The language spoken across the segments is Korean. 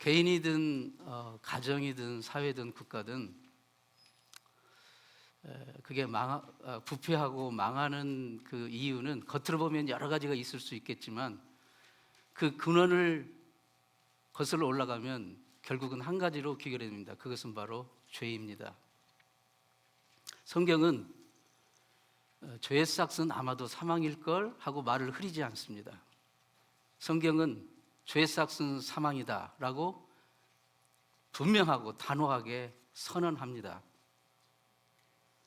개인이든 가정이든 사회든 국가든 그게 부패하고 망하는 그 이유는 겉으로 보면 여러 가지가 있을 수 있겠지만 그 근원을 거슬러 올라가면 결국은 한 가지로 귀결됩니다. 그것은 바로 죄입니다. 성경은 죄의 싹은 아마도 사망일걸 하고 말을 흐리지 않습니다. 성경은 죄의 싹은 사망이다 라고 분명하고 단호하게 선언합니다.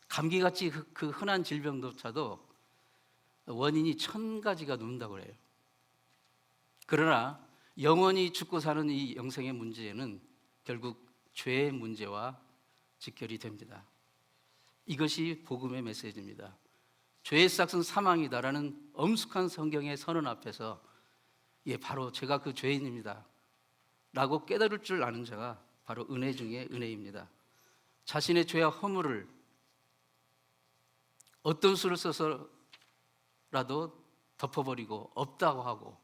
감기같이 그 흔한 질병조차도 원인이 1000가지가 넘는다고 해요. 그러나 영원히 죽고 사는 이 영생의 문제는 결국 죄의 문제와 직결이 됩니다. 이것이 복음의 메시지입니다. 죄의 싹은 사망이다라는 엄숙한 성경의 선언 앞에서 바로 제가 그 죄인입니다 라고 깨달을 줄 아는 자가 바로 은혜 중에 은혜입니다. 자신의 죄와 허물을 어떤 수를 써서라도 덮어버리고 없다고 하고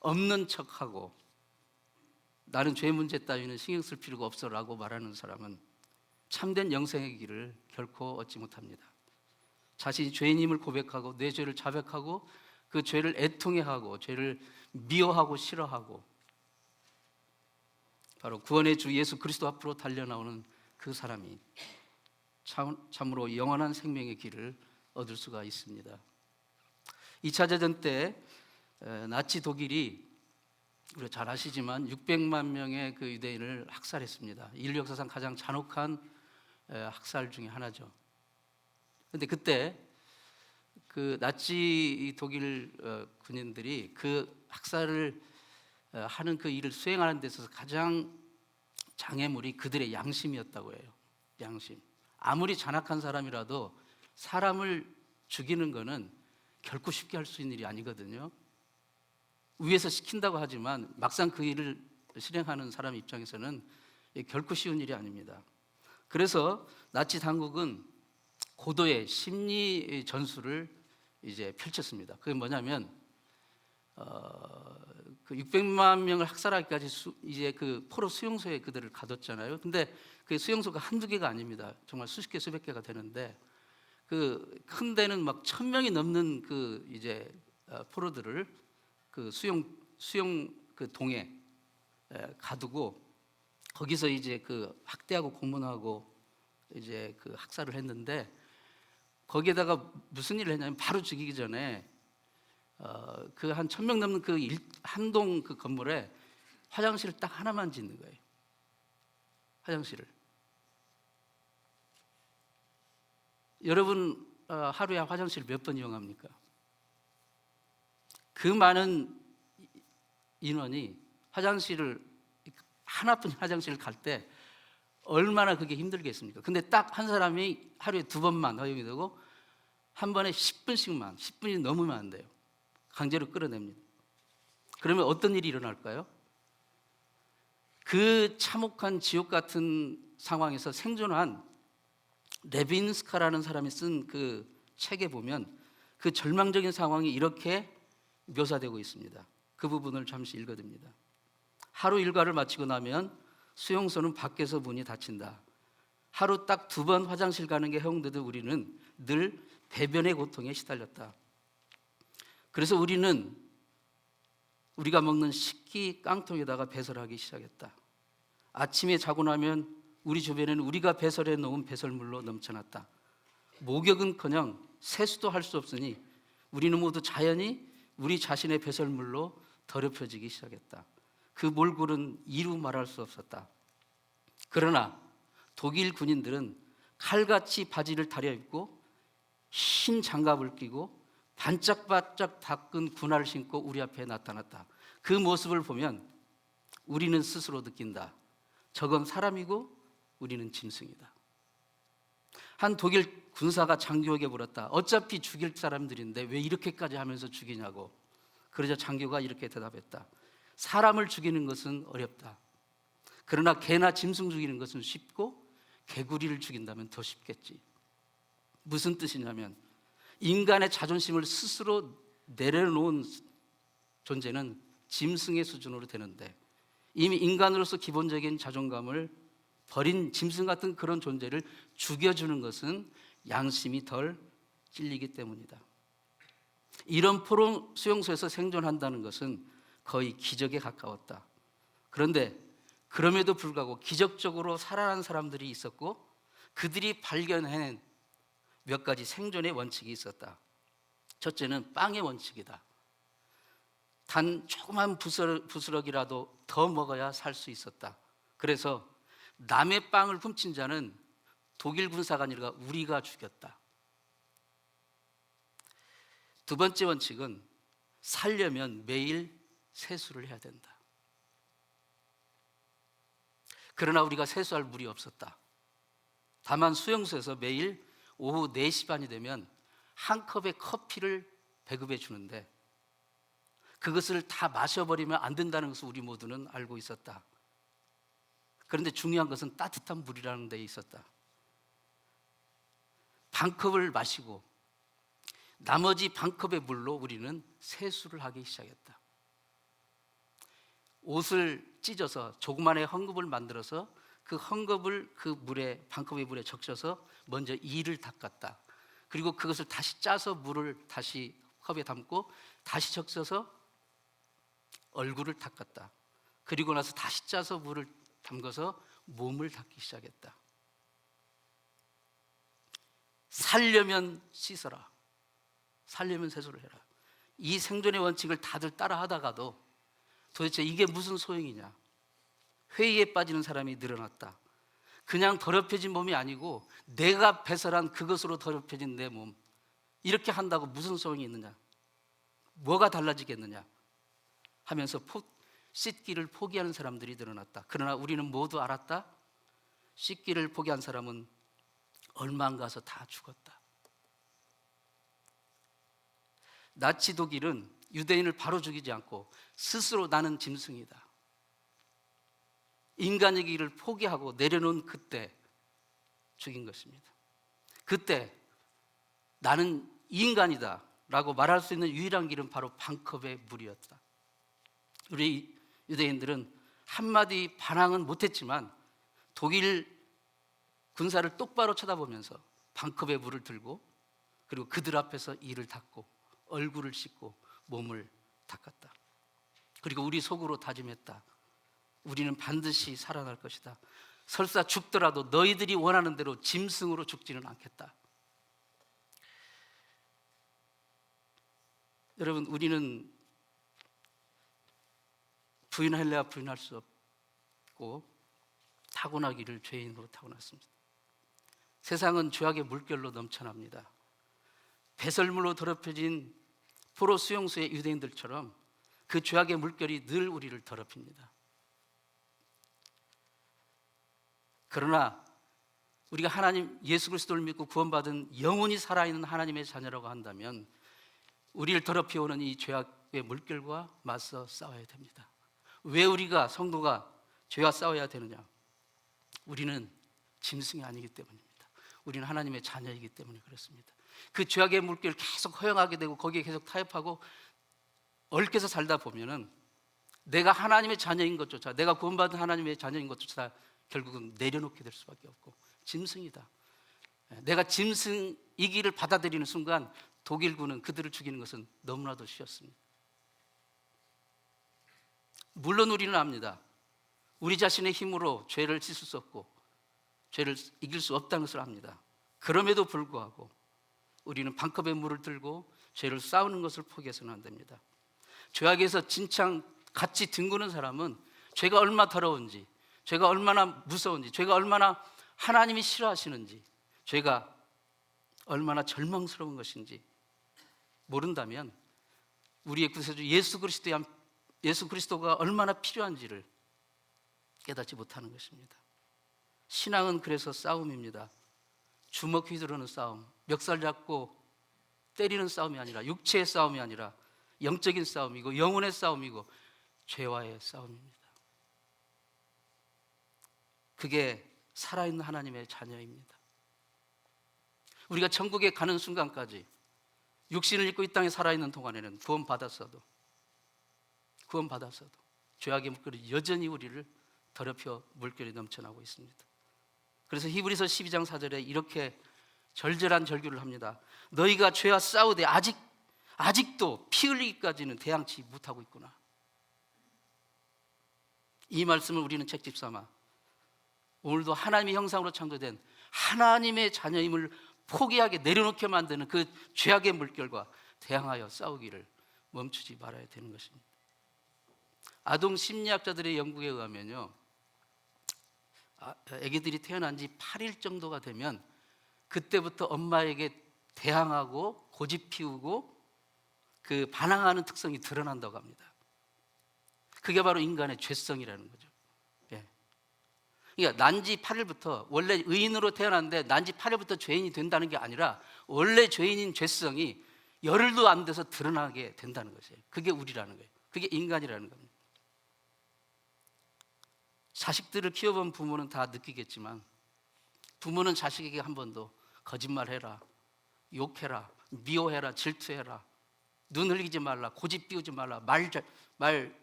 없는 척하고 나는 죄 문제 따위는 신경 쓸 필요가 없어라고 말하는 사람은 참된 영생의 길을 결코 얻지 못합니다. 자신이 죄인임을 고백하고 내 죄를 자백하고 그 죄를 애통해하고 죄를 미워하고 싫어하고 바로 구원의 주 예수 그리스도 앞으로 달려나오는 그 사람이 참으로 영원한 생명의 길을 얻을 수가 있습니다. 2차 대전 때 나치 독일이 우리가 잘 아시지만 600만 명의 그 유대인을 학살했습니다. 인류 역사상 가장 잔혹한 학살 중에 하나죠. 그런데 그때 그 나치 독일 군인들이 그 학살을 하는 그 일을 수행하는 데 있어서 가장 장애물이 그들의 양심이었다고 해요. 양심. 아무리 잔악한 사람이라도 사람을 죽이는 것은 결코 쉽게 할 수 있는 일이 아니거든요. 위에서 시킨다고 하지만 막상 그 일을 실행하는 사람 입장에서는 결코 쉬운 일이 아닙니다. 그래서 나치 당국은 고도의 심리 전술을 이제 펼쳤습니다. 그게 뭐냐면 그 600만 명을 학살하기까지 이제 그 포로 수용소에 그들을 가뒀잖아요. 근데 그 수용소가 한두 개가 아닙니다. 정말 수십 개, 수백 개가 되는데 그 큰 데는 막 1000명이 넘는 그 이제 포로들을 그 수용 그 동에 가두고 거기서 이제 그 학대하고 고문하고 이제 그 학살을 했는데 거기에다가 무슨 일을 했냐면 바로 죽이기 전에 그 한 1000명 넘는 그 한동 그 건물에 화장실을 딱 하나만 짓는 거예요. 화장실을. 여러분 하루에 화장실 몇 번 이용합니까? 그 많은 인원이 하나뿐인 화장실을 갈 때 얼마나 그게 힘들겠습니까? 근데 딱 한 사람이 하루에 2번만 허용이 되고 한 번에 10분이 넘으면 안 돼요. 강제로 끌어냅니다. 그러면 어떤 일이 일어날까요? 그 참혹한 지옥 같은 상황에서 생존한 레빈스카라는 사람이 쓴 그 책에 보면 그 절망적인 상황이 이렇게 묘사되고 있습니다. 그 부분을 잠시 읽어드립니다. 하루 일과를 마치고 나면 수용소는 밖에서 문이 닫힌다. 하루 딱 2번 화장실 가는 게 허용되던 우리는 늘 배변의 고통에 시달렸다. 그래서 우리가 먹는 식기 깡통에다가 배설하기 시작했다. 아침에 자고 나면 우리 주변에는 우리가 배설해 놓은 배설물로 넘쳐났다. 목욕은커녕 세수도 할 수 없으니 우리는 모두 자연히 우리 자신의 배설물로 더럽혀지기 시작했다. 그 몰골은 이루 말할 수 없었다. 그러나 독일 군인들은 칼같이 바지를 다려입고 흰 장갑을 끼고 반짝반짝 닦은 군화를 신고 우리 앞에 나타났다. 그 모습을 보면 우리는 스스로 느낀다. 저건 사람이고 우리는 짐승이다. 한 독일 군사가 장교에게 물었다. 어차피 죽일 사람들인데 왜 이렇게까지 하면서 죽이냐고. 그러자 장교가 이렇게 대답했다. 사람을 죽이는 것은 어렵다. 그러나 개나 짐승 죽이는 것은 쉽고 개구리를 죽인다면 더 쉽겠지. 무슨 뜻이냐면 인간의 자존심을 스스로 내려놓은 존재는 짐승의 수준으로 되는데 이미 인간으로서 기본적인 자존감을 버린 짐승 같은 그런 존재를 죽여주는 것은 양심이 덜 찔리기 때문이다. 이런 포로 수용소에서 생존한다는 것은 거의 기적에 가까웠다. 그런데 그럼에도 불구하고 기적적으로 살아난 사람들이 있었고 그들이 발견해낸 몇 가지 생존의 원칙이 있었다. 첫째는 빵의 원칙이다. 단 조그만 부스럭이라도 더 먹어야 살 수 있었다. 그래서 남의 빵을 훔친 자는 독일 군사가 아니라 우리가 죽였다. 두 번째 원칙은 살려면 매일 세수를 해야 된다. 그러나 우리가 세수할 물이 없었다. 다만 수용소에서 매일 오후 4시 반이 되면 한 컵의 커피를 배급해 주는데 그것을 다 마셔버리면 안 된다는 것을 우리 모두는 알고 있었다. 그런데 중요한 것은 따뜻한 물이라는 데 있었다. 반 컵을 마시고 나머지 반 컵의 물로 우리는 세수를 하기 시작했다. 옷을 찢어서 조그만한 헝겊을 만들어서 그 헝겊을 그 물에, 반 컵의 물에 적셔서 먼저 이를 닦았다. 그리고 그것을 다시 짜서 물을 다시 컵에 담고 다시 적셔서 얼굴을 닦았다. 그리고 나서 다시 짜서 물을 담가서 몸을 닦기 시작했다. 살려면 씻어라. 살려면 세수를 해라. 이 생존의 원칙을 다들 따라 하다가도 도대체 이게 무슨 소용이냐? 회의에 빠지는 사람이 늘어났다. 그냥 더럽혀진 몸이 아니고 내가 배설한 그것으로 더럽혀진 내 몸, 이렇게 한다고 무슨 소용이 있느냐? 뭐가 달라지겠느냐? 하면서 씻기를 포기하는 사람들이 늘어났다. 그러나 우리는 모두 알았다. 씻기를 포기한 사람은 얼마 안 가서 다 죽었다. 나치 독일은 유대인을 바로 죽이지 않고 스스로 나는 짐승이다, 인간의 길을 포기하고 내려놓은 그때 죽인 것입니다. 그때 나는 인간이다 라고 말할 수 있는 유일한 길은 바로 반 컵의 물이었다. 우리 유대인들은 한마디 반항은 못했지만 독일 군사를 똑바로 쳐다보면서 반 컵의 물을 들고 그리고 그들 앞에서 이를 닦고 얼굴을 씻고 몸을 닦았다. 그리고 우리 속으로 다짐했다. 우리는 반드시 살아날 것이다. 설사 죽더라도 너희들이 원하는 대로 짐승으로 죽지는 않겠다. 여러분, 우리는 부인할래야 부인할 수 없고 타고나기를 죄인으로 타고났습니다. 세상은 죄악의 물결로 넘쳐납니다. 배설물로 더럽혀진 포로 수용소의 유대인들처럼 그 죄악의 물결이 늘 우리를 더럽힙니다. 그러나 우리가 하나님 예수 그리스도를 믿고 구원받은 영원히 살아있는 하나님의 자녀라고 한다면 우리를 더럽혀오는 이 죄악의 물결과 맞서 싸워야 됩니다. 왜 우리가 성도가 죄와 싸워야 되느냐? 우리는 짐승이 아니기 때문입니다. 우리는 하나님의 자녀이기 때문에 그렇습니다. 그 죄악의 물결을 계속 허용하게 되고 거기에 계속 타협하고 얽혀서 살다 보면은 내가 하나님의 자녀인 것조차, 내가 구원받은 하나님의 자녀인 것조차 결국은 내려놓게 될 수밖에 없고 짐승이다. 내가 짐승이기를 받아들이는 순간 독일군은 그들을 죽이는 것은 너무나도 쉬웠습니다. 물론 우리는 압니다. 우리 자신의 힘으로 죄를 씻을 수 없고 죄를 이길 수 없다는 것을 압니다. 그럼에도 불구하고 우리는 반컵의 물을 들고 죄를 싸우는 것을 포기해서는 안 됩니다. 죄악에서 진창 같이 뒹구는 사람은 죄가 얼마나 더러운지, 죄가 얼마나 무서운지, 죄가 얼마나 하나님이 싫어하시는지, 죄가 얼마나 절망스러운 것인지 모른다면 우리의 구세주 예수 그리스도가 얼마나 필요한지를 깨닫지 못하는 것입니다. 신앙은 그래서 싸움입니다. 주먹 휘두르는 싸움, 멱살 잡고 때리는 싸움이 아니라, 육체의 싸움이 아니라 영적인 싸움이고 영혼의 싸움이고 죄와의 싸움입니다. 그게 살아있는 하나님의 자녀입니다. 우리가 천국에 가는 순간까지 육신을 입고 이 땅에 살아있는 동안에는 구원받았어도 죄악의 물결이 여전히 우리를 더럽혀 물결이 넘쳐나고 있습니다. 그래서 히브리서 12장 4절에 이렇게 절절한 절규를 합니다. 너희가 죄와 싸우되 아직도 피 흘리기까지는 대항치 못하고 있구나. 이 말씀을 우리는 책집 삼아 오늘도 하나님의 형상으로 창조된 하나님의 자녀임을 포기하게 내려놓게 만드는 그 죄악의 물결과 대항하여 싸우기를 멈추지 말아야 되는 것입니다. 아동 심리학자들의 연구에 의하면요, 아기들이 태어난 지 8일 정도가 되면 그때부터 엄마에게 대항하고 고집 피우고 그 반항하는 특성이 드러난다고 합니다. 그게 바로 인간의 죄성이라는 거죠. 예. 그러니까 난지 8일부터 원래 의인으로 태어났는데 난지 8일부터 죄인이 된다는 게 아니라 원래 죄인인 죄성이 열흘도 안 돼서 드러나게 된다는 것이에요. 그게 우리라는 거예요. 그게 인간이라는 겁니다. 자식들을 키워본 부모는 다 느끼겠지만 부모는 자식에게 한 번도 거짓말해라, 욕해라, 미워해라, 질투해라, 눈 흘리지 말라, 고집 피우지 말라, 말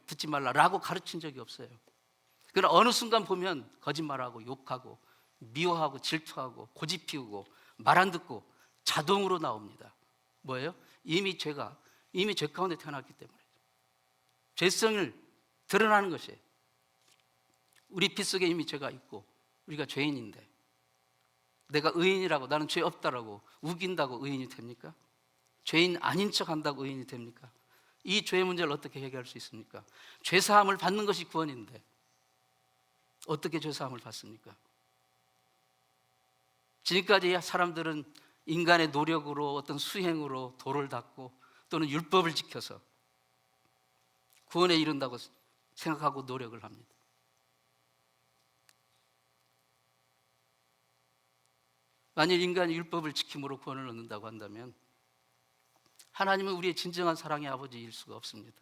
듣지 말라라고 가르친 적이 없어요. 그러나 어느 순간 보면 거짓말하고 욕하고 미워하고 질투하고 고집 피우고 말 안 듣고 자동으로 나옵니다. 뭐예요? 이미 죄 가운데 태어났기 때문에 죄성을 드러나는 것이에요. 우리 피 속에 이미 죄가 있고 우리가 죄인인데 내가 의인이라고, 나는 죄 없다라고 우긴다고 의인이 됩니까? 죄인 아닌 척 한다고 의인이 됩니까? 이 죄의 문제를 어떻게 해결할 수 있습니까? 죄사함을 받는 것이 구원인데 어떻게 죄사함을 받습니까? 지금까지 사람들은 인간의 노력으로, 어떤 수행으로 도를 닦고 또는 율법을 지켜서 구원에 이른다고 생각하고 노력을 합니다. 만일 인간이 율법을 지킴으로 구원을 얻는다고 한다면 하나님은 우리의 진정한 사랑의 아버지일 수가 없습니다.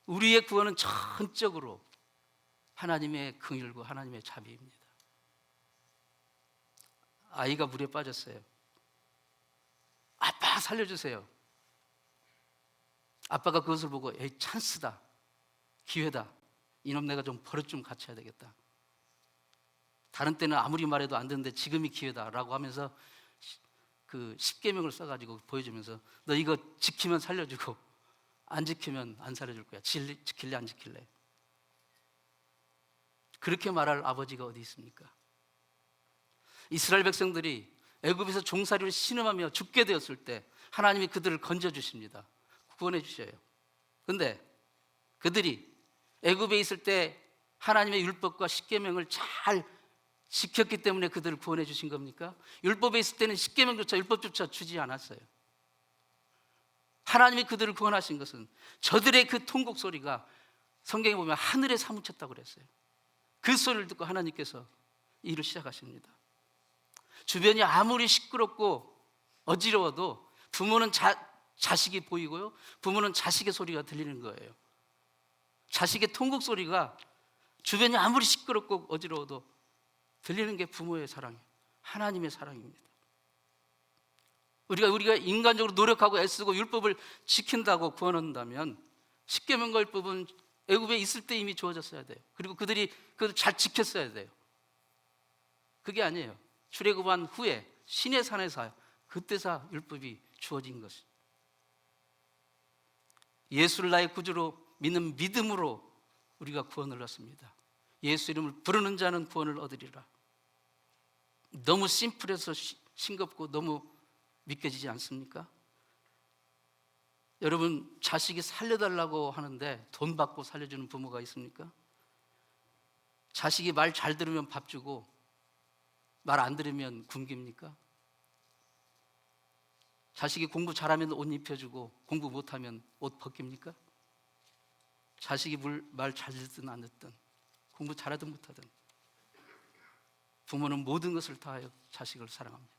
우리의 구원은 전적으로 하나님의 긍휼과 하나님의 자비입니다. 아이가 물에 빠졌어요. 아빠 살려주세요. 아빠가 그것을 보고 에이, 찬스다, 기회다, 이놈 내가 좀 버릇 좀 갖춰야 되겠다. 다른 때는 아무리 말해도 안 되는데 지금이 기회다라고 하면서 그 10계명을 써가지고 보여주면서 너 이거 지키면 살려주고 안 지키면 안 살려줄 거야. 지킬래 안 지킬래? 그렇게 말할 아버지가 어디 있습니까? 이스라엘 백성들이 애굽에서 종살이로 신음하며 죽게 되었을 때 하나님이 그들을 건져주십니다. 구원해 주셔요. 그런데 그들이 애굽에 있을 때 하나님의 율법과 10계명을 잘 지켰기 때문에 그들을 구원해 주신 겁니까? 율법에 있을 때는 10계명조차 율법조차 주지 않았어요. 하나님이 그들을 구원하신 것은 저들의 그 통곡 소리가 성경에 보면 하늘에 사무쳤다고 그랬어요. 그 소리를 듣고 하나님께서 일을 시작하십니다. 주변이 아무리 시끄럽고 어지러워도 부모는 자식이 보이고요, 부모는 자식의 소리가 들리는 거예요. 자식의 통곡 소리가 주변이 아무리 시끄럽고 어지러워도 들리는 게 부모의 사랑이에요. 하나님의 사랑입니다. 우리가 인간적으로 노력하고 애쓰고 율법을 지킨다고 구원 얻는다면 10계명과 율법은 애굽에 있을 때 이미 주어졌어야 돼요. 그리고 그들이 그걸 잘 지켰어야 돼요. 그게 아니에요. 출애굽한 후에 시내 산에서 그때서 율법이 주어진 것이. 예수를 나의 구주로 믿는 믿음으로 우리가 구원을 얻습니다. 예수 이름을 부르는 자는 구원을 얻으리라. 너무 심플해서 싱겁고 너무 믿겨지지 않습니까? 여러분, 자식이 살려달라고 하는데 돈 받고 살려주는 부모가 있습니까? 자식이 말 잘 들으면 밥 주고 말 안 들으면 굶깁니까? 자식이 공부 잘하면 옷 입혀주고 공부 못하면 옷 벗깁니까? 자식이 말 잘 듣든 안 듣든 공부 잘하든 못하든 부모는 모든 것을 다하여 자식을 사랑합니다.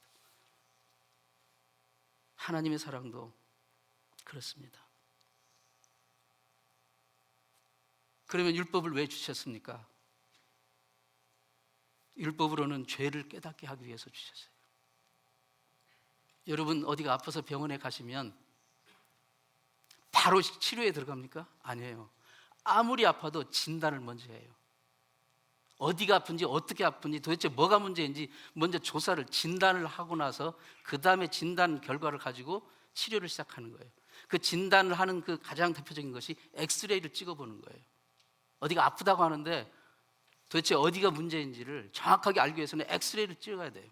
하나님의 사랑도 그렇습니다. 그러면 율법을 왜 주셨습니까? 율법으로는 죄를 깨닫게 하기 위해서 주셨어요. 여러분, 어디가 아파서 병원에 가시면 바로 치료에 들어갑니까? 아니에요. 아무리 아파도 진단을 먼저 해요. 어디가 아픈지 어떻게 아픈지 도대체 뭐가 문제인지 먼저 조사를 진단을 하고 나서 그 다음에 진단 결과를 가지고 치료를 시작하는 거예요. 그 진단을 하는 그 가장 대표적인 것이 엑스레이를 찍어보는 거예요. 어디가 아프다고 하는데 도대체 어디가 문제인지를 정확하게 알기 위해서는 엑스레이를 찍어야 돼요.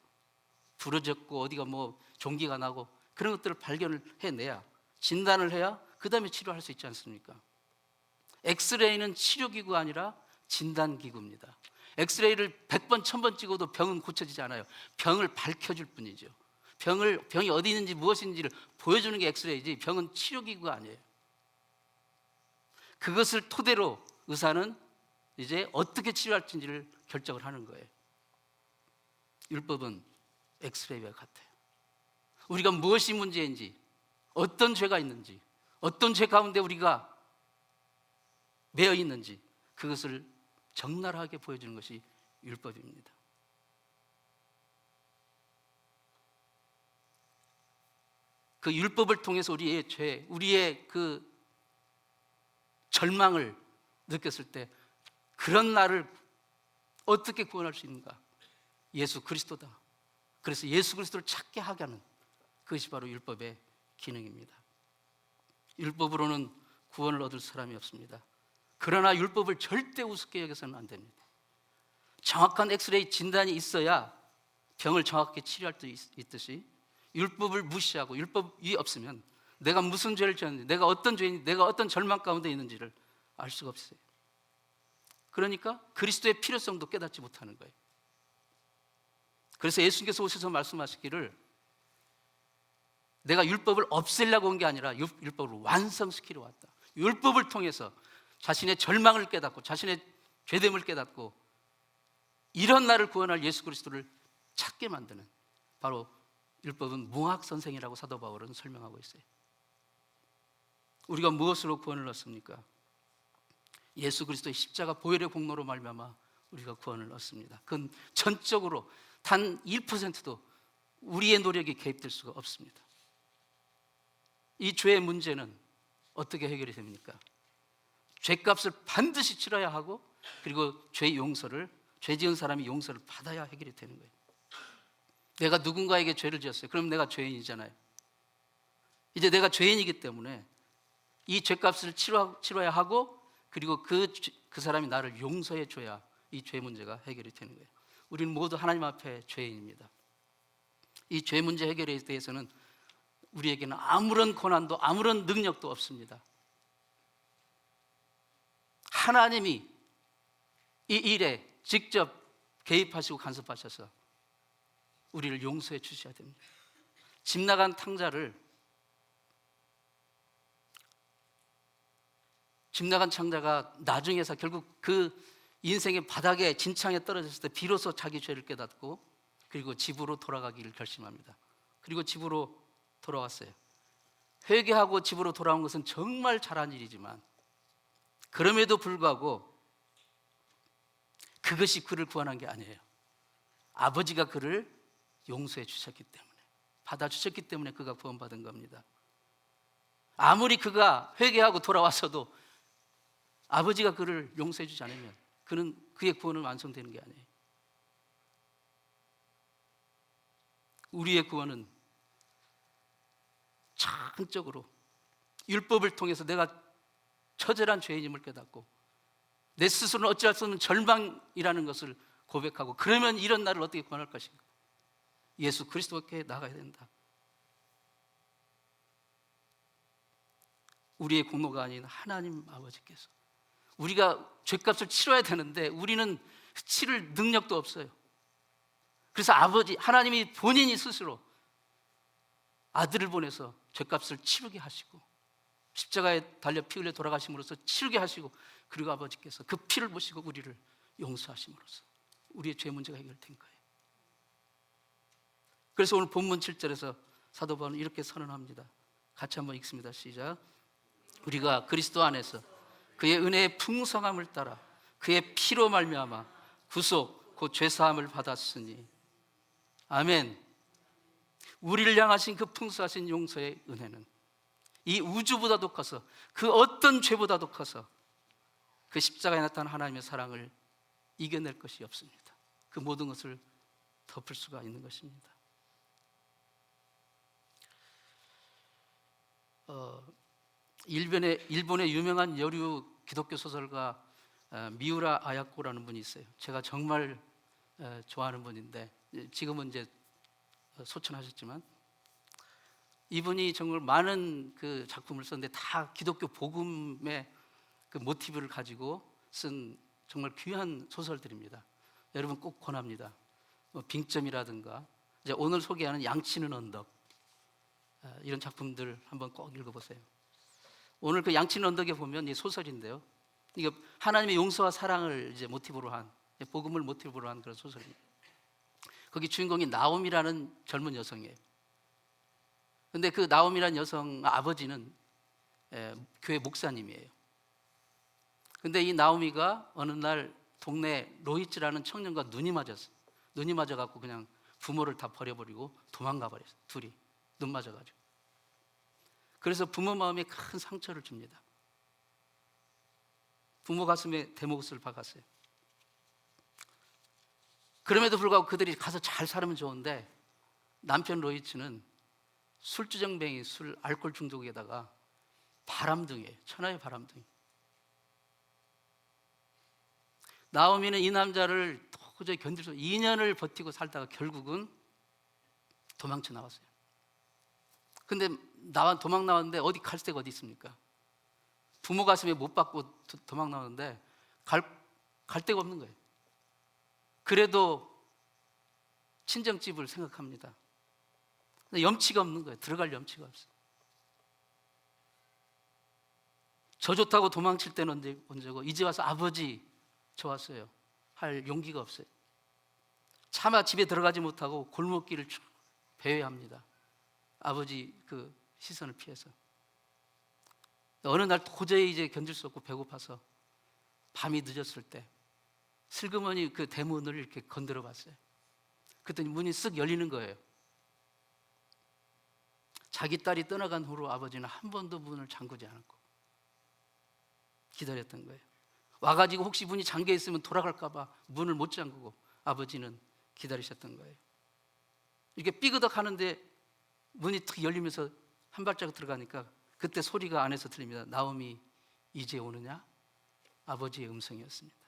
부러졌고 어디가 뭐 종기가 나고 그런 것들을 발견을 해내야, 진단을 해야 그 다음에 치료할 수 있지 않습니까? 엑스레이는 치료기구가 아니라 진단기구입니다. 엑스레이를 100번, 1000번 찍어도 병은 고쳐지지 않아요. 병을 밝혀줄 뿐이죠. 병이 어디 있는지 무엇인지를 보여주는 게 엑스레이지 병은 치료기구가 아니에요. 그것을 토대로 의사는 이제 어떻게 치료할지를 결정을 하는 거예요. 율법은 엑스레이와 같아요. 우리가 무엇이 문제인지, 어떤 죄가 있는지, 어떤 죄 가운데 우리가 매여 있는지 그것을 적나라하게 보여주는 것이 율법입니다. 그 율법을 통해서 우리의 죄, 우리의 그 절망을 느꼈을 때 그런 나를 어떻게 구원할 수 있는가? 예수 그리스도다. 그래서 예수 그리스도를 찾게 하게 하는 그것이 바로 율법의 기능입니다. 율법으로는 구원을 얻을 사람이 없습니다. 그러나 율법을 절대 우습게 여겨서는 안 됩니다. 정확한 엑스레이 진단이 있어야 병을 정확하게 치료할 수 있듯이 율법을 무시하고 율법이 없으면 내가 무슨 죄를 지었는지, 내가 어떤 죄인지, 내가 어떤 절망 가운데 있는지를 알 수가 없어요. 그러니까 그리스도의 필요성도 깨닫지 못하는 거예요. 그래서 예수님께서 오셔서 말씀하시기를 내가 율법을 없애려고 온 게 아니라 율법을 완성시키러 왔다. 율법을 통해서 자신의 절망을 깨닫고 자신의 죄됨을 깨닫고 이런 나를 구원할 예수 그리스도를 찾게 만드는, 바로 율법은 무학선생이라고 사도 바울은 설명하고 있어요. 우리가 무엇으로 구원을 얻습니까? 예수 그리스도의 십자가 보혈의 공로로 말미암아 우리가 구원을 얻습니다. 그건 전적으로 단 1%도 우리의 노력이 개입될 수가 없습니다. 이 죄의 문제는 어떻게 해결이 됩니까? 죄값을 반드시 치러야 하고, 그리고 죄 용서를, 죄 지은 사람이 용서를 받아야 해결이 되는 거예요. 내가 누군가에게 죄를 지었어요. 그럼 내가 죄인이잖아요. 이제 내가 죄인이기 때문에 이 죄값을 치러야 하고, 그리고 그 사람이 나를 용서해 줘야 이 죄 문제가 해결이 되는 거예요. 우리는 모두 하나님 앞에 죄인입니다. 이 죄 문제 해결에 대해서는 우리에게는 아무런 권한도 아무런 능력도 없습니다. 하나님이 이 일에 직접 개입하시고 간섭하셔서 우리를 용서해 주셔야 됩니다. 집 나간 창자가 나중에서 결국 그 인생의 바닥에 진창에 떨어졌을 때 비로소 자기 죄를 깨닫고 그리고 집으로 돌아가기를 결심합니다. 그리고 집으로 돌아왔어요. 회개하고 집으로 돌아온 것은 정말 잘한 일이지만 그럼에도 불구하고 그것이 그를 구원한 게 아니에요. 아버지가 그를 용서해 주셨기 때문에, 받아주셨기 때문에 그가 구원받은 겁니다. 아무리 그가 회개하고 돌아왔어도 아버지가 그를 용서해 주지 않으면 그의 구원은 완성되는 게 아니에요. 우리의 구원은 창적으로 율법을 통해서 내가 처절한 죄인임을 깨닫고 내 스스로는 어찌할 수 없는 절망이라는 것을 고백하고, 그러면 이런 나를 어떻게 구원할 것인가? 예수 그리스도께 나가야 된다. 우리의 공로가 아닌 하나님 아버지께서, 우리가 죄값을 치러야 되는데 우리는 치를 능력도 없어요. 그래서 하나님이 본인이 스스로 아들을 보내서 죄값을 치르게 하시고 십자가에 달려 피 흘려 돌아가심으로써 치르게 하시고, 그리고 아버지께서 그 피를 보시고 우리를 용서하심으로써 우리의 죄 문제가 해결된 거예요. 그래서 오늘 본문 7절에서 사도 바울은 이렇게 선언합니다. 같이 한번 읽습니다. 시작. 우리가 그리스도 안에서 그의 은혜의 풍성함을 따라 그의 피로 말미암아 구속 곧 죄사함을 받았으니. 아멘. 우리를 향하신 그 풍성하신 용서의 은혜는 이 우주보다도 커서, 그 어떤 죄보다도 커서 그 십자가에 나타난 하나님의 사랑을 이겨낼 것이 없습니다. 그 모든 것을 덮을 수가 있는 것입니다. 일본의 유명한 여류 기독교 소설가 미우라 아야코라는 분이 있어요. 제가 정말 좋아하는 분인데 지금은 이제 소천하셨지만, 이분이 정말 많은 그 작품을 썼는데 다 기독교 복음의 그 모티브를 가지고 쓴 정말 귀한 소설들입니다. 여러분 꼭 권합니다. 빙점이라든가 이제 오늘 소개하는 양치는 언덕, 이런 작품들 한번 꼭 읽어보세요. 오늘 그 양치는 언덕에 보면 이 소설인데요, 이게 하나님의 용서와 사랑을 이제 모티브로 한, 복음을 모티브로 한 그런 소설입니다. 거기 주인공이 나옴이라는 젊은 여성이에요. 근데 그 나옴이라는 여성 아버지는 교회 목사님이에요. 근데 이 나오미가 어느 날 동네 로이츠라는 청년과 눈이 맞았어요. 눈이 맞아갖고 그냥 부모를 다 버려버리고 도망가 버렸어요. 둘이 눈 맞아가지고. 그래서 부모 마음에 큰 상처를 줍니다. 부모 가슴에 대못을 박았어요. 그럼에도 불구하고 그들이 가서 잘 살면 좋은데 남편 로이츠는 술주정뱅이, 알코올 중독에다가 바람둥이에요. 천하의 바람둥이. 나오미는 이 남자를 도저히 견딜 수 없어요. 2년을 버티고 살다가 결국은 도망쳐 나왔어요. 근데 도망 나왔는데 어디 갈 데가 어디 있습니까? 부모 가슴에 못 박고 도망 나왔는데 갈 데가 없는 거예요. 그래도 친정집을 생각합니다. 근데 염치가 없는 거예요. 들어갈 염치가 없어요. 저 좋다고 도망칠 때는 언제고 이제 와서 아버지 저 왔어요 할 용기가 없어요. 차마 집에 들어가지 못하고 골목길을 쭉 배회합니다. 아버지 그 시선을 피해서. 어느 날 도저히 이제 견딜 수 없고 배고파서 밤이 늦었을 때 슬그머니 그 대문을 이렇게 건드려 봤어요. 그랬더니 문이 쓱 열리는 거예요. 자기 딸이 떠나간 후로 아버지는 한 번도 문을 잠그지 않았고 기다렸던 거예요. 와가지고 혹시 문이 잠겨 있으면 돌아갈까 봐 문을 못 잠그고 아버지는 기다리셨던 거예요. 이렇게 삐그덕 하는데 문이 탁 열리면서 한 발자국 들어가니까 그때 소리가 안에서 들립니다. 나오미 이제 오느냐? 아버지의 음성이었습니다.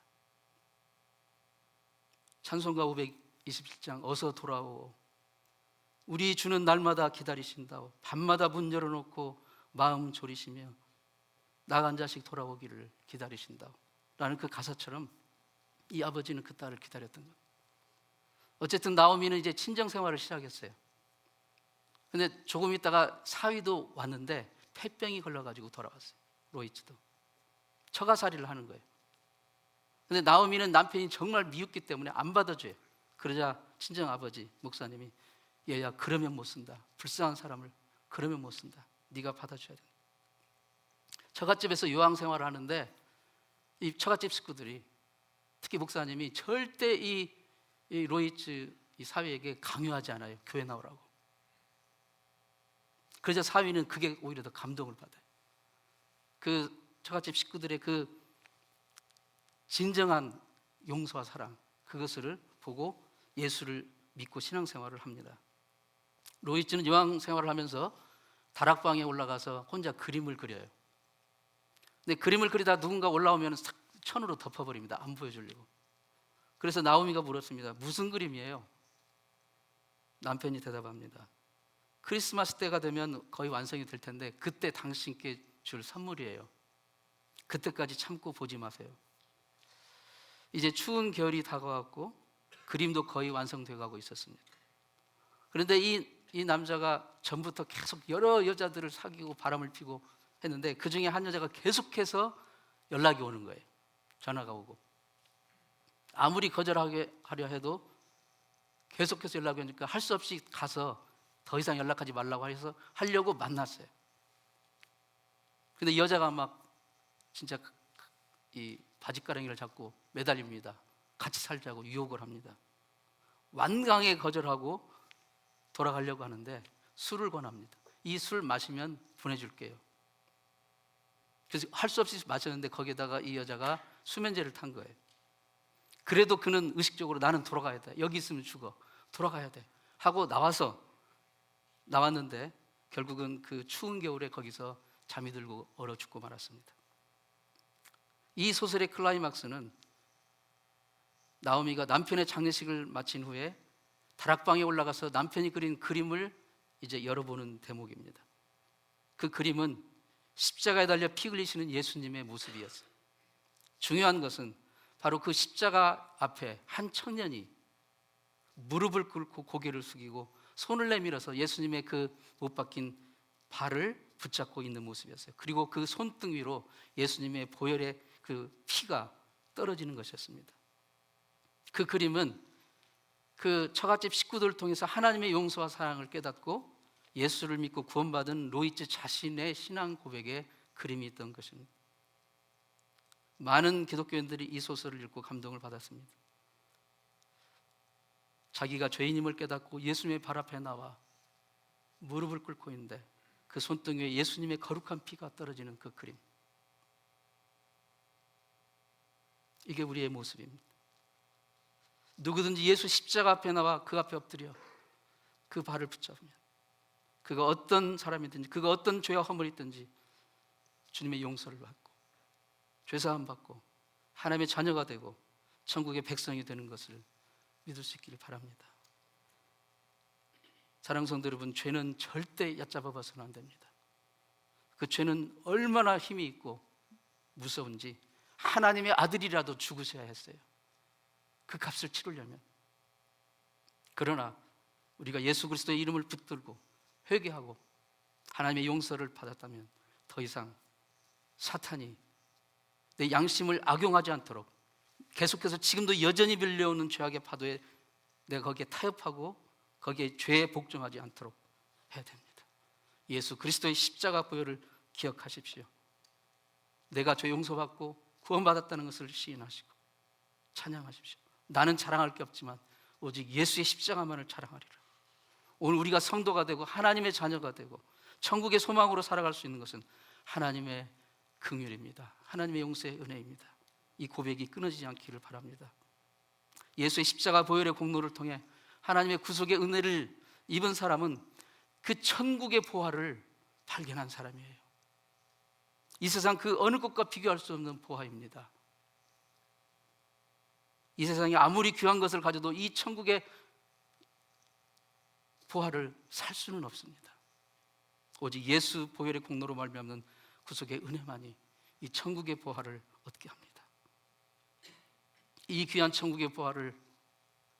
찬송가 527장 어서 돌아오. 우리 주는 날마다 기다리신다오. 밤마다 문 열어놓고 마음 졸이시며 나간 자식 돌아오기를 기다리신다오. 라는 그 가사처럼 이 아버지는 그 딸을 기다렸던 거예요. 어쨌든 나오미는 이제 친정 생활을 시작했어요. 근데 조금 있다가 사위도 왔는데 폐병이 걸려가지고 돌아왔어요. 로이츠도 처가살이를 하는 거예요. 근데 나오미는 남편이 정말 미웠기 때문에 안 받아줘요. 그러자 친정 아버지 목사님이 얘야 그러면 못 쓴다. 불쌍한 사람을 그러면 못 쓴다. 네가 받아줘야 된다. 처갓집에서 요양 생활을 하는데 이 처갓집 식구들이 특히 목사님이 절대 이 로이츠 이 사위에게 강요하지 않아요. 교회 나오라고. 그러자 사위는 그게 오히려 더 감동을 받아요. 그 처갓집 식구들의 그 진정한 용서와 사랑, 그것을 보고 예수를 믿고 신앙생활을 합니다. 로이츠는 요양 생활을 하면서 다락방에 올라가서 혼자 그림을 그려요. 근데 그림을 그리다 누군가 올라오면 싹 천으로 덮어버립니다. 안 보여주려고. 그래서 나오미가 물었습니다. 무슨 그림이에요? 남편이 대답합니다. 크리스마스 때가 되면 거의 완성이 될 텐데 그때 당신께 줄 선물이에요. 그때까지 참고 보지 마세요. 이제 추운 겨울이 다가왔고 그림도 거의 완성되어 가고 있었습니다. 그런데 이 남자가 전부터 계속 여러 여자들을 사귀고 바람을 피고 했는데 그 중에 한 여자가 계속해서 연락이 오는 거예요. 전화가 오고. 아무리 거절하게 하려 해도 계속해서 연락이 오니까 할 수 없이 가서 더 이상 연락하지 말라고 해서 하려고 만났어요. 근데 이 여자가 막 진짜 이 바지가랑이를 잡고 매달립니다. 같이 살자고 유혹을 합니다. 완강하게 거절하고 돌아가려고 하는데 술을 권합니다. 이 술 마시면 보내줄게요. 그래서 할 수 없이 마셨는데 거기에다가 이 여자가 수면제를 탄 거예요. 그래도 그는 의식적으로 나는 돌아가야 돼. 여기 있으면 죽어. 돌아가야 돼. 하고 나왔는데 결국은 그 추운 겨울에 거기서 잠이 들고 얼어 죽고 말았습니다. 이 소설의 클라이막스는 나오미가 남편의 장례식을 마친 후에 다락방에 올라가서 남편이 그린 그림을 이제 열어보는 대목입니다. 그 그림은 십자가에 달려 피 흘리시는 예수님의 모습이었어요. 중요한 것은 바로 그 십자가 앞에 한 청년이 무릎을 꿇고 고개를 숙이고 손을 내밀어서 예수님의 그 못 박힌 발을 붙잡고 있는 모습이었어요. 그리고 그 손등 위로 예수님의 보혈의 그 피가 떨어지는 것이었습니다. 그 그림은 그 처갓집 식구들을 통해서 하나님의 용서와 사랑을 깨닫고 예수를 믿고 구원받은 로이츠 자신의 신앙 고백의 그림이 있던 것입니다. 많은 기독교인들이 이 소설을 읽고 감동을 받았습니다. 자기가 죄인임을 깨닫고 예수님의 발 앞에 나와 무릎을 꿇고 있는데 그 손등 위에 예수님의 거룩한 피가 떨어지는 그 그림, 이게 우리의 모습입니다. 누구든지 예수 십자가 앞에 나와 그 앞에 엎드려 그 발을 붙잡으면 그가 어떤 사람이든지 그가 어떤 죄와 허물이 있든지 주님의 용서를 받고 죄사함 받고 하나님의 자녀가 되고 천국의 백성이 되는 것을 믿을 수 있기를 바랍니다. 사랑하는 성도 여러분, 죄는 절대 얕잡아 봐서는 안 됩니다. 그 죄는 얼마나 힘이 있고 무서운지 하나님의 아들이라도 죽으셔야 했어요. 그 값을 치르려면. 그러나 우리가 예수 그리스도의 이름을 붙들고 회개하고 하나님의 용서를 받았다면 더 이상 사탄이 내 양심을 악용하지 않도록 계속해서 지금도 여전히 밀려오는 죄악의 파도에 내가 거기에 타협하고 거기에 죄에 복종하지 않도록 해야 됩니다. 예수 그리스도의 십자가 보혈을 기억하십시오. 내가 죄 용서받고 구원받았다는 것을 시인하시고 찬양하십시오. 나는 자랑할 게 없지만 오직 예수의 십자가만을 자랑하리라. 오늘 우리가 성도가 되고 하나님의 자녀가 되고 천국의 소망으로 살아갈 수 있는 것은 하나님의 긍휼입니다. 하나님의 용서의 은혜입니다. 이 고백이 끊어지지 않기를 바랍니다. 예수의 십자가 보혈의 공로를 통해 하나님의 구속의 은혜를 입은 사람은 그 천국의 보화를 발견한 사람이에요. 이 세상 그 어느 것과 비교할 수 없는 보화입니다. 이 세상에 아무리 귀한 것을 가져도 이 천국의 보화를 살 수는 없습니다. 오직 예수 보혈의 공로로 말미암는 구속의 은혜만이 이 천국의 보화를 얻게 합니다. 이 귀한 천국의 보화를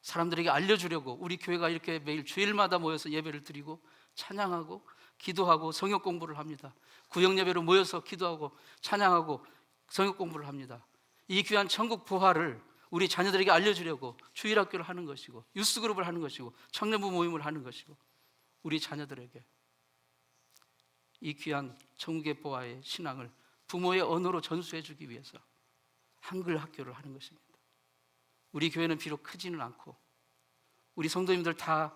사람들에게 알려주려고 우리 교회가 이렇게 매일 주일마다 모여서 예배를 드리고 찬양하고 기도하고 성역 공부를 합니다. 구역 예배로 모여서 기도하고 찬양하고 성역 공부를 합니다. 이 귀한 천국 보화를 우리 자녀들에게 알려주려고 주일학교를 하는 것이고 유스그룹을 하는 것이고 청년부 모임을 하는 것이고 우리 자녀들에게 이 귀한 천국의 보화의 신앙을 부모의 언어로 전수해 주기 위해서 한글 학교를 하는 것입니다. 우리 교회는 비록 크지는 않고 우리 성도님들 다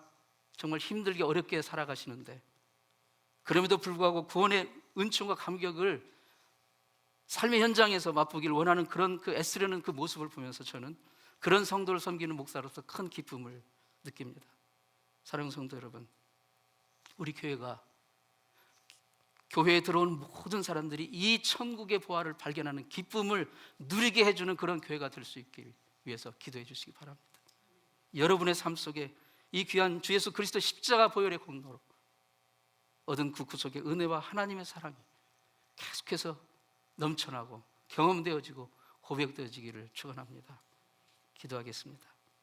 정말 힘들게 어렵게 살아가시는데 그럼에도 불구하고 구원의 은총과 감격을 삶의 현장에서 맛보기를 원하는 그런 그 애쓰려는 그 모습을 보면서 저는 그런 성도를 섬기는 목사로서 큰 기쁨을 느낍니다. 사랑하는 성도 여러분, 우리 교회가 교회에 들어온 모든 사람들이 이 천국의 보화를 발견하는 기쁨을 누리게 해주는 그런 교회가 될 수 있기 위해서 기도해 주시기 바랍니다. 여러분의 삶 속에 이 귀한 주 예수 그리스도 십자가 보혈의 공로로 얻은 그 구속의 은혜와 하나님의 사랑이 계속해서 넘쳐나고 경험되어지고 고백되어지기를 축원합니다. 기도하겠습니다.